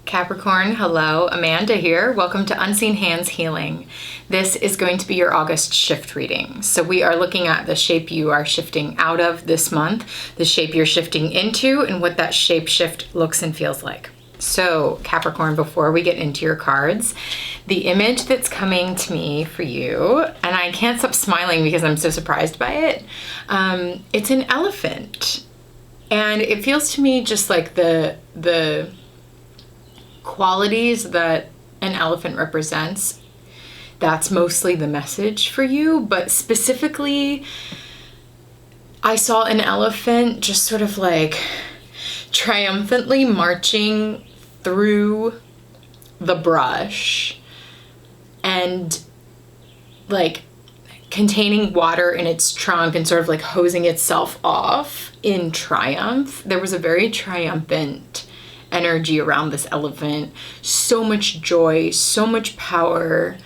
Capricorn, hello, Amanda here. Welcome to Unseen Hands Healing. This is going to be your August shift reading. So we are looking at the shape you are shifting out of this month, the shape you're shifting into, and what that shape shift looks and feels like. So Capricorn, before we get into your cards, the image that's coming to me for you, and I can't stop smiling because I'm so surprised by it, it's an elephant. And it feels to me just like the qualities that an elephant represents. That's mostly the message for you, but specifically I saw an elephant just sort of like triumphantly marching through the brush and like containing water in its trunk and sort of like hosing itself off in triumph. There was a very triumphant energy around this elephant, so much joy, so much power.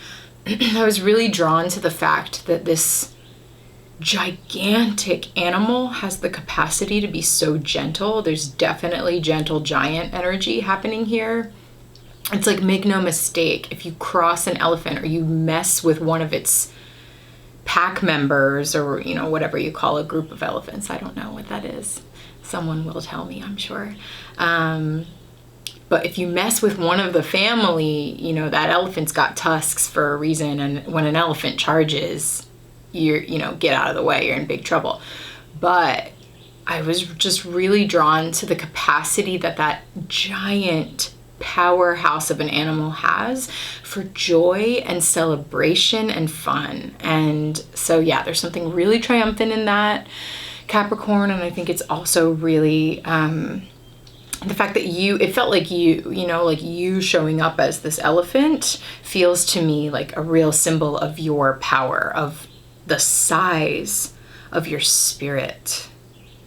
I was really drawn to the fact that this gigantic animal has the capacity to be so gentle. There's definitely gentle giant energy happening here. It's like, make no mistake, if you cross an elephant or you mess with one of its pack members, or whatever you call a group of elephants, I don't know what that is. Someone will tell me, I'm sure. But if you mess with one of the family, that elephant's got tusks for a reason. And when an elephant charges, get out of the way, you're in big trouble. But I was just really drawn to the capacity that giant powerhouse of an animal has for joy and celebration and fun. And so, yeah, there's something really triumphant in that, Capricorn. And I think it's also really, the fact that it felt like you showing up as this elephant feels to me like a real symbol of your power, of the size of your spirit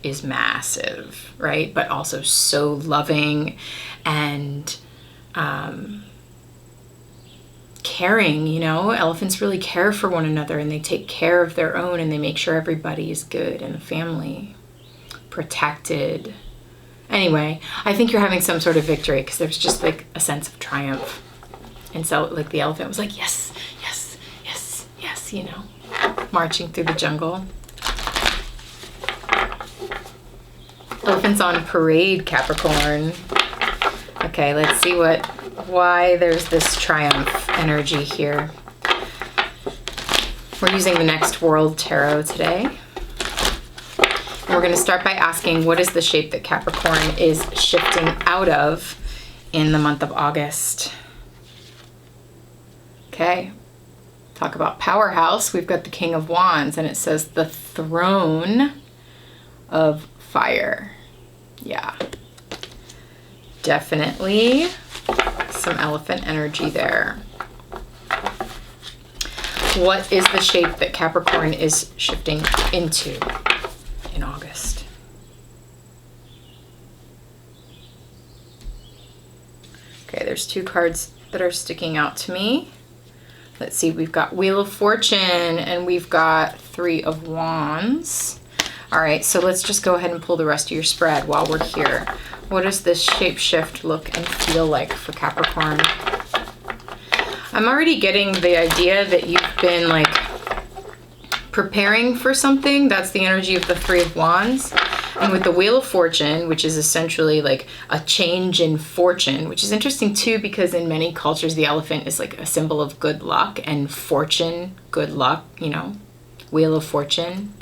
is massive, right? But also so loving and caring, Elephants really care for one another and they take care of their own and they make sure everybody is good in the family, protected. Anyway, I think you're having some sort of victory because there's just like a sense of triumph. And so like the elephant was like, yes, yes, yes, yes, marching through the jungle. Elephants on parade, Capricorn. Okay, let's see why there's this triumph energy here. We're using the Next World Tarot today. We're going to start by asking, what is the shape that Capricorn is shifting out of in the month of August? Okay, talk about powerhouse. We've got the King of Wands, and it says the Throne of Fire. Yeah, definitely some elephant energy there. What is the shape that Capricorn is shifting into in August? Okay, there's two cards that are sticking out to me. Let's see, we've got Wheel of Fortune and we've got Three of Wands. All right, so let's just go ahead and pull the rest of your spread while we're here. What does this shape shift look and feel like for Capricorn? I'm already getting the idea that you've been like preparing for something. That's the energy of the Three of Wands. And with the Wheel of Fortune, which is essentially like a change in fortune, which is interesting too, because in many cultures, the elephant is like a symbol of good luck, and fortune, good luck, Wheel of Fortune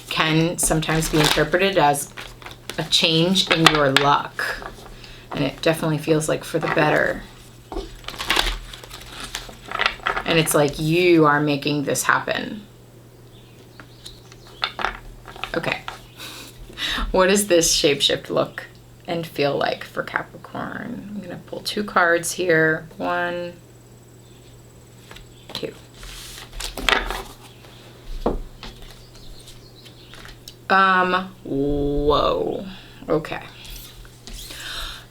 can sometimes be interpreted as a change in your luck. And it definitely feels like for the better. And it's like you are making this happen. Okay. What does this shapeshift look and feel like for Capricorn? I'm going to pull two cards here. 1, 2. Whoa. Okay.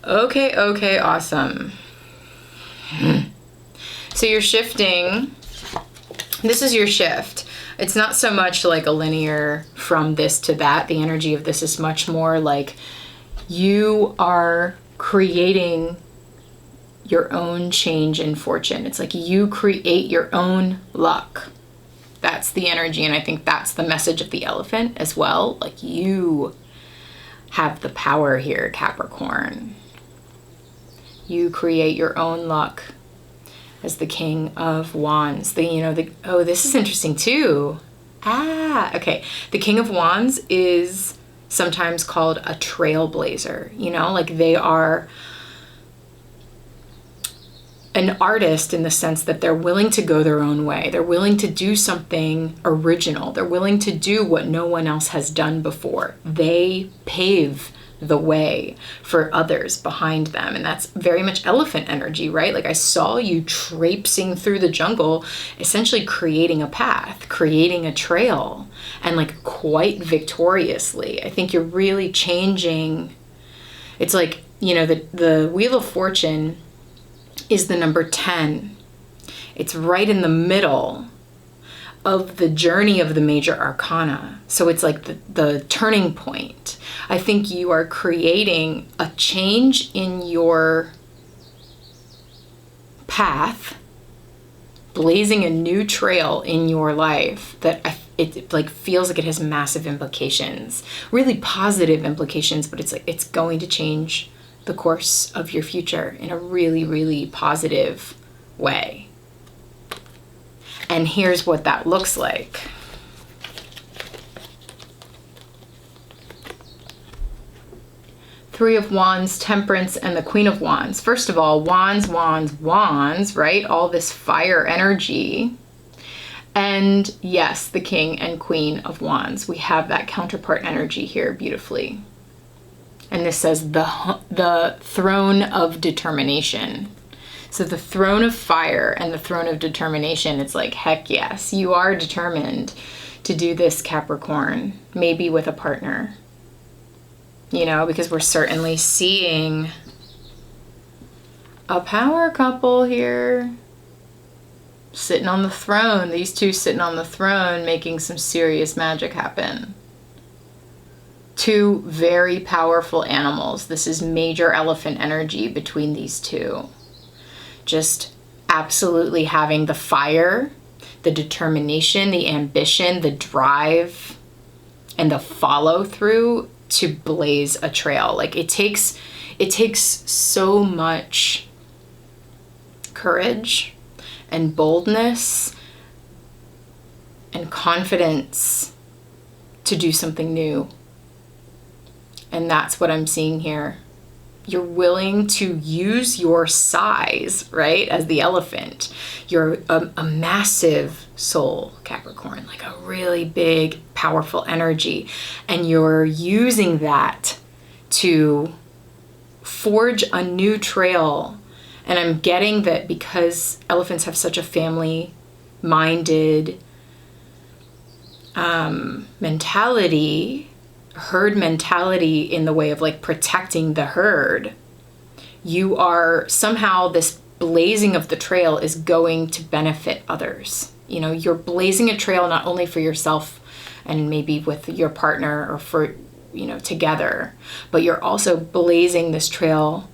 Okay, awesome. So you're shifting. This is your shift. It's not so much like a linear from this to that. The energy of this is much more like you are creating your own change in fortune. It's like you create your own luck. That's the energy, and I think that's the message of the elephant as well. Like, you have the power here, Capricorn. You create your own luck as the King of Wands. Oh, this is interesting too. Okay. The King of Wands is sometimes called a trailblazer, like they are an artist in the sense that they're willing to go their own way. They're willing to do something original. They're willing to do what no one else has done before. They pave the way for others behind them. And that's very much elephant energy, right? Like, I saw you traipsing through the jungle, essentially creating a path, creating a trail, and like quite victoriously. I think you're really changing. It's like, the Wheel of Fortune is the number 10. It's right in the middle of the journey of the major arcana. So it's like the turning point. I think you are creating a change in your path, blazing a new trail in your life that it like feels like it has massive implications, really positive implications, but it's like it's going to change the course of your future in a really, really positive way. And here's what that looks like. Three of Wands, Temperance, and the Queen of Wands. First of all, wands, wands, wands, right? All this fire energy. And yes, the King and Queen of Wands. We have that counterpart energy here beautifully. And this says the throne of determination. So the throne of fire and the throne of determination, it's like, heck yes, you are determined to do this, Capricorn, maybe with a partner, because we're certainly seeing a power couple here sitting on the throne. These two sitting on the throne, making some serious magic happen. Two very powerful animals. This is major elephant energy between these two. Just absolutely having the fire, the determination, the ambition, the drive, and the follow through to blaze a trail. Like, it takes so much courage and boldness and confidence to do something new. And that's what I'm seeing here. You're willing to use your size, right, as the elephant. You're a massive soul, Capricorn, like a really big, powerful energy. And you're using that to forge a new trail. And I'm getting that because elephants have such a family-minded mentality, herd mentality in the way of like protecting the herd, you are somehow, this blazing of the trail is going to benefit others. You're blazing a trail not only for yourself and maybe with your partner or for, together, but you're also blazing this trail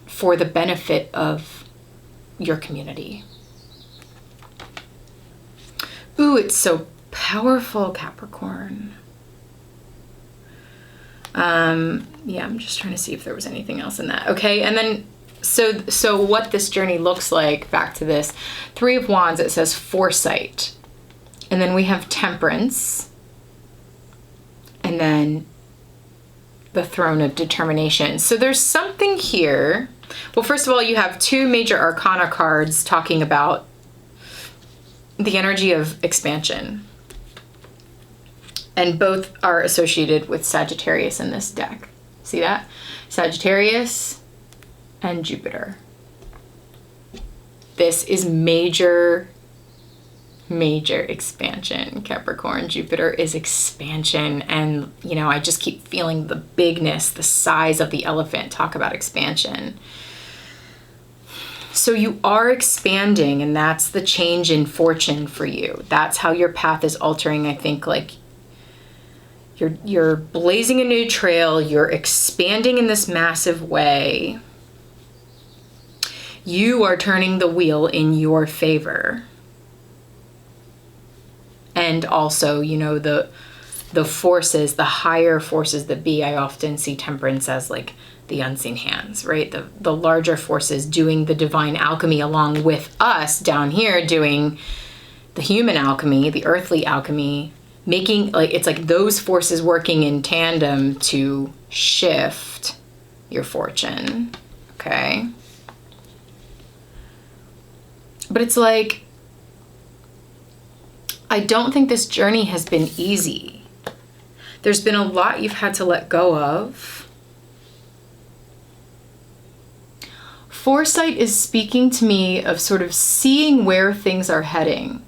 for the benefit of your community. Ooh, it's so powerful, Capricorn. Yeah, I'm just trying to see if there was anything else in that. Okay, and then so what this journey looks like, back to this. Three of Wands, it says foresight. And then we have Temperance. And then the throne of determination. So there's something here. Well, first of all, you have two major arcana cards talking about the energy of expansion. And both are associated with Sagittarius in this deck. See that? Sagittarius and Jupiter. This is major expansion, Capricorn. Jupiter is expansion. And, I just keep feeling the bigness, the size of the elephant. Talk about expansion. So you are expanding, and that's the change in fortune for you. That's how your path is altering, I think, like, You're blazing a new trail. You're expanding in this massive way. You are turning the wheel in your favor. And also, you know, the forces, the higher forces that be, I often see temperance as like the unseen hands, right? The larger forces doing the divine alchemy along with us down here doing the human alchemy, the earthly alchemy, making, like, it's like those forces working in tandem to shift your fortune, okay? But it's like, I don't think this journey has been easy. There's been a lot you've had to let go of. Foresight is speaking to me of sort of seeing where things are heading.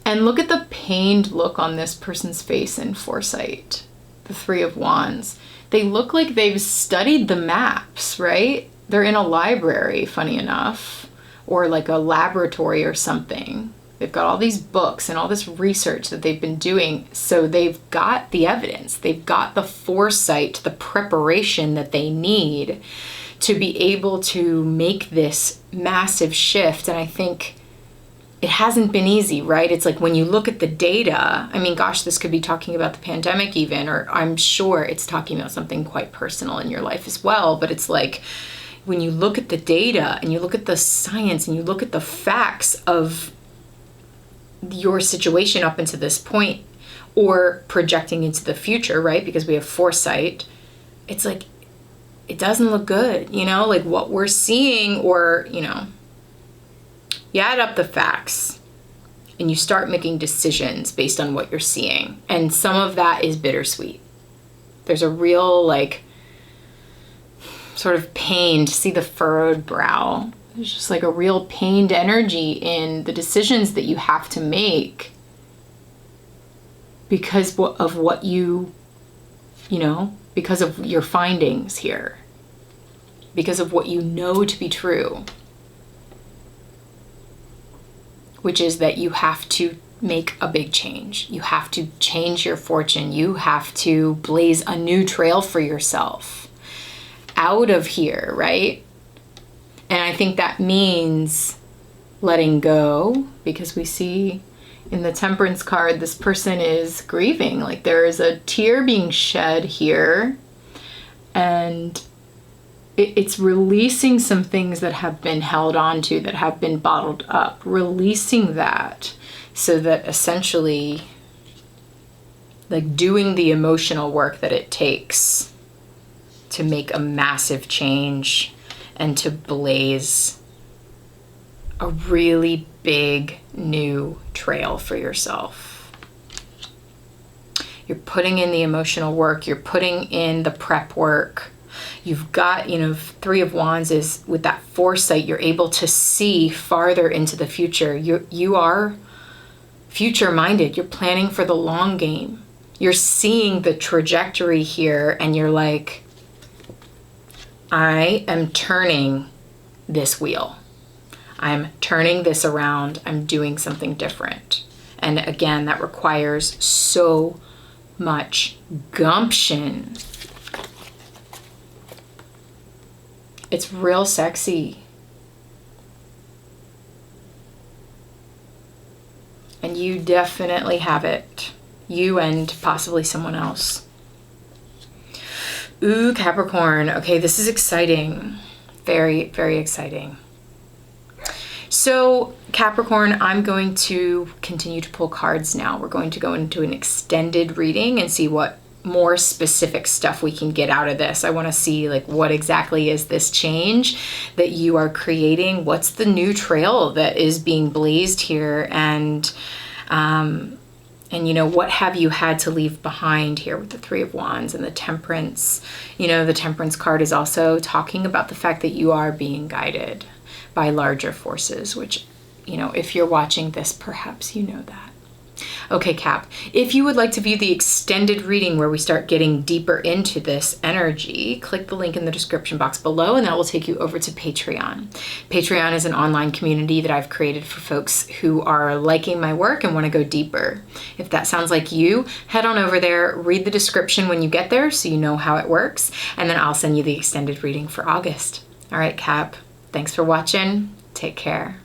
And look at the pained look on this person's face in Foresight, the Three of Wands. They look like they've studied the maps, right? They're in a library, funny enough, or like a laboratory or something. They've got all these books and all this research that they've been doing. So they've got the evidence. They've got the foresight, the preparation that they need to be able to make this massive shift. And I think it hasn't been easy, right? It's like when you look at the data, I mean, gosh, this could be talking about the pandemic even, or I'm sure it's talking about something quite personal in your life as well. But it's like when you look at the data and you look at the science and you look at the facts of your situation up until this point, or projecting into the future, right? Because we have foresight. It's like, it doesn't look good, you know, like what we're seeing, or, you know, you add up the facts and you start making decisions based on what you're seeing. And some of that is bittersweet. There's a real, like, sort of pain to see the furrowed brow. There's just like a real pained energy in the decisions that you have to make because of what you know, because of your findings here, because of what you know to be true, which is that you have to make a big change. You have to change your fortune. You have to blaze a new trail for yourself out of here, right? And I think that means letting go, because we see in the Temperance card, this person is grieving. Like there is a tear being shed here, and it's releasing some things that have been held on to, that have been bottled up, releasing that so that essentially, like, doing the emotional work that it takes to make a massive change and to blaze a really big new trail for yourself. You're putting in the emotional work, you're putting in the prep work. You've got, you know, Three of Wands is with that foresight, you're able to see farther into the future. You are future minded. You're planning for the long game. You're seeing the trajectory here and you're like, I am turning this wheel. I'm turning this around. I'm doing something different. And again, that requires so much gumption. It's real sexy. And you definitely have it. You and possibly someone else. Ooh, Capricorn. Okay, this is exciting. Very, very exciting. So, Capricorn, I'm going to continue to pull cards now. We're going to go into an extended reading and see what more specific stuff we can get out of this. I want to see, like, what exactly is this change that you are creating? What's the new trail that is being blazed here? And you know, what have you had to leave behind here with the Three of Wands and the Temperance? You know, the Temperance card is also talking about the fact that you are being guided by larger forces, which, you know, if you're watching this, perhaps you know that. Okay, Cap, if you would like to view the extended reading where we start getting deeper into this energy, click the link in the description box below and that will take you over to Patreon. Patreon is an online community that I've created for folks who are liking my work and want to go deeper. If that sounds like you, head on over there, read the description when you get there so you know how it works, and then I'll send you the extended reading for August. All right, Cap, Thanks for watching. Take care.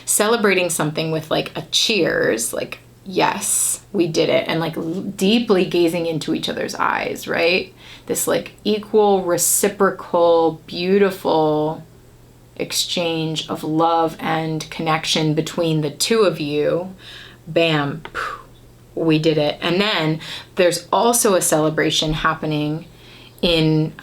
Celebrating something with like a cheers, like, yes, we did it, and like deeply gazing into each other's eyes, right? This like equal, reciprocal, beautiful exchange of love and connection between the two of you. Bam, we did it. And then there's also a celebration happening in,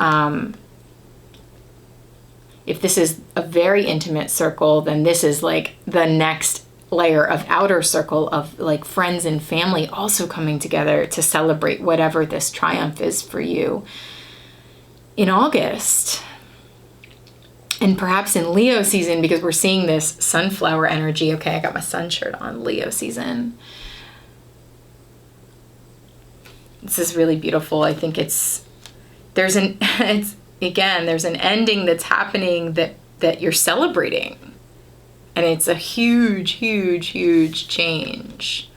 if this is a very intimate circle, then this is like the next layer of outer circle of like friends and family also coming together to celebrate whatever this triumph is for you in August. And perhaps in Leo season, because we're seeing this sunflower energy. Okay, I got my sun shirt on, Leo season. This is really beautiful. I think there's an ending that's happening that you're celebrating. And it's a huge, huge, huge change.